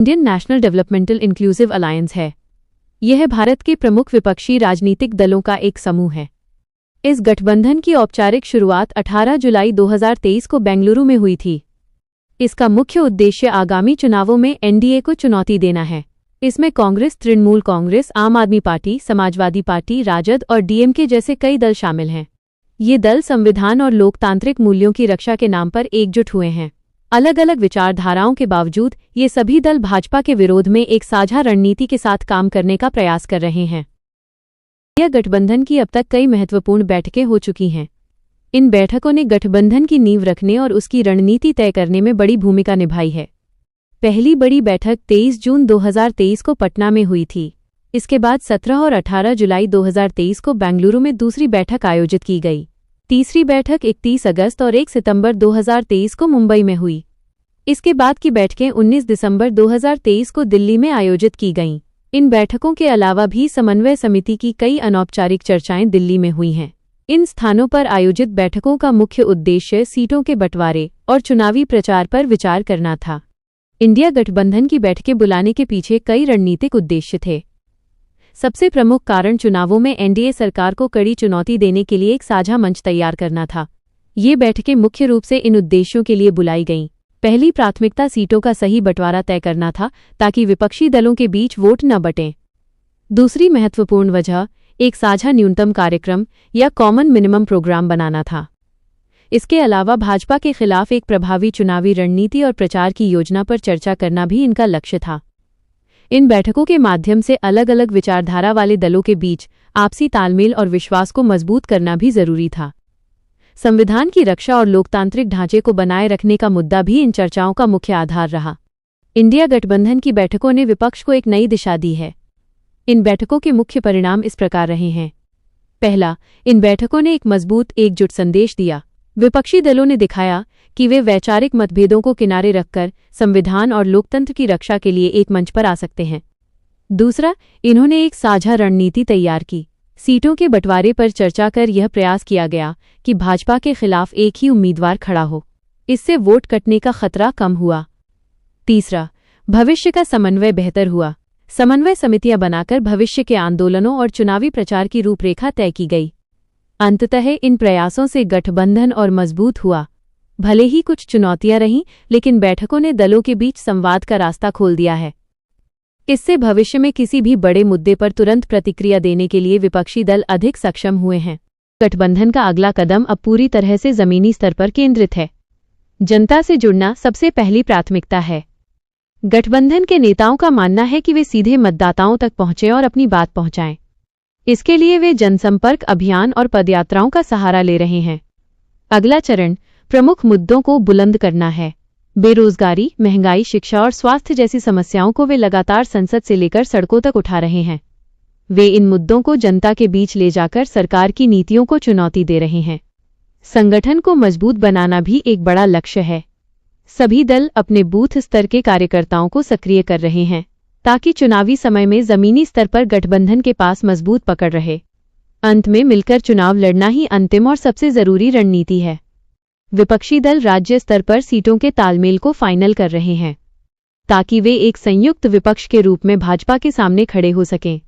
Indian national developmental inclusive alliance है। यह भारत के प्रमुख विपक्षी राजनीतिक दलों का एक समूह है। इस गठबंधन की औपचारिक शुरुआत 18 जुलाई 2023 को बेंगलुरु में हुई थी। इसका मुख्य उद्देश्य आगामी चुनावों में एनडीए को चुनौती देना है। इसमें कांग्रेस, तृणमूल कांग्रेस, आम आदमी पार्टी, समाजवादी पार्टी, राजद और डीएमके जैसे कई दल शामिल हैं। ये दल संविधान और लोकतांत्रिक मूल्यों की रक्षा के नाम पर एकजुट हुए हैं। अलग अलग विचारधाराओं के बावजूद ये सभी दल भाजपा के विरोध में एक साझा रणनीति के साथ काम करने का प्रयास कर रहे हैं। यह गठबंधन की अब तक कई महत्वपूर्ण बैठकें हो चुकी हैं। इन बैठकों ने गठबंधन की नींव रखने और उसकी रणनीति तय करने में बड़ी भूमिका निभाई है। पहली बड़ी बैठक 23 जून 2023 को पटना में हुई थी। इसके बाद 17 और 18 जुलाई 2023 को बेंगलुरु में दूसरी बैठक आयोजित की गई। तीसरी बैठक 31 अगस्त और 1 सितंबर 2023 को मुंबई में हुई। इसके बाद की बैठकें 19 दिसंबर 2023 को दिल्ली में आयोजित की गईं। इन बैठकों के अलावा भी समन्वय समिति की कई अनौपचारिक चर्चाएं दिल्ली में हुई हैं। इन स्थानों पर आयोजित बैठकों का मुख्य उद्देश्य सीटों के बंटवारे और चुनावी प्रचार पर विचार करना था। इंडिया गठबंधन की बैठकें बुलाने के पीछे कई रणनीतिक उद्देश्य थे। सबसे प्रमुख कारण चुनावों में एनडीए सरकार को कड़ी चुनौती देने के लिए एक साझा मंच तैयार करना था। ये बैठकें मुख्य रूप से इन उद्देश्यों के लिए बुलाई गईं। पहली प्राथमिकता सीटों का सही बंटवारा तय करना था ताकि विपक्षी दलों के बीच वोट न बंटें। दूसरी महत्वपूर्ण वजह एक साझा न्यूनतम कार्यक्रम या कॉमन मिनिमम प्रोग्राम बनाना था। इसके अलावा भाजपा के खिलाफ एक प्रभावी चुनावी रणनीति और प्रचार की योजना पर चर्चा करना भी इनका लक्ष्य था। इन बैठकों के माध्यम से अलग अलग विचारधारा वाले दलों के बीच आपसी तालमेल और विश्वास को मजबूत करना भी जरूरी था। संविधान की रक्षा और लोकतांत्रिक ढांचे को बनाए रखने का मुद्दा भी इन चर्चाओं का मुख्य आधार रहा। इंडिया गठबंधन की बैठकों ने विपक्ष को एक नई दिशा दी है। इन बैठकों के मुख्य परिणाम इस प्रकार रहे हैं। पहला, इन बैठकों ने एक मजबूत एकजुट संदेश दिया। विपक्षी दलों ने दिखाया कि वे वैचारिक मतभेदों को किनारे रखकर संविधान और लोकतंत्र की रक्षा के लिए एक मंच पर आ सकते हैं। दूसरा, इन्होंने एक साझा रणनीति तैयार की। सीटों के बंटवारे पर चर्चा कर यह प्रयास किया गया कि भाजपा के खिलाफ एक ही उम्मीदवार खड़ा हो। इससे वोट कटने का खतरा कम हुआ। तीसरा, भविष्य का समन्वय बेहतर हुआ। समन्वय समितियां बनाकर भविष्य के आंदोलनों और चुनावी प्रचार की रूपरेखा तय की गई। अंततः इन प्रयासों से गठबंधन और मजबूत हुआ। भले ही कुछ चुनौतियां रहीं, लेकिन बैठकों ने दलों के बीच संवाद का रास्ता खोल दिया है। इससे भविष्य में किसी भी बड़े मुद्दे पर तुरंत प्रतिक्रिया देने के लिए विपक्षी दल अधिक सक्षम हुए हैं। गठबंधन का अगला कदम अब पूरी तरह से जमीनी स्तर पर केंद्रित है। जनता से जुड़ना सबसे पहली प्राथमिकता है। गठबंधन के नेताओं का मानना है कि वे सीधे मतदाताओं तक पहुंचें और अपनी बात पहुंचाएं। इसके लिए वे जनसंपर्क अभियान और पदयात्राओं का सहारा ले रहे हैं। अगला चरण प्रमुख मुद्दों को बुलंद करना है। बेरोजगारी, महंगाई, शिक्षा और स्वास्थ्य जैसी समस्याओं को वे लगातार संसद से लेकर सड़कों तक उठा रहे हैं। वे इन मुद्दों को जनता के बीच ले जाकर सरकार की नीतियों को चुनौती दे रहे हैं। संगठन को मजबूत बनाना भी एक बड़ा लक्ष्य है। सभी दल अपने बूथ स्तर के कार्यकर्ताओं को सक्रिय कर रहे हैं ताकि चुनावी समय में जमीनी स्तर पर गठबंधन के पास मजबूत पकड़ रहे। अंत में मिलकर चुनाव लड़ना ही अंतिम और सबसे जरूरी रणनीति है। विपक्षी दल राज्य स्तर पर सीटों के तालमेल को फाइनल कर रहे हैं ताकि वे एक संयुक्त विपक्ष के रूप में भाजपा के सामने खड़े हो सकें।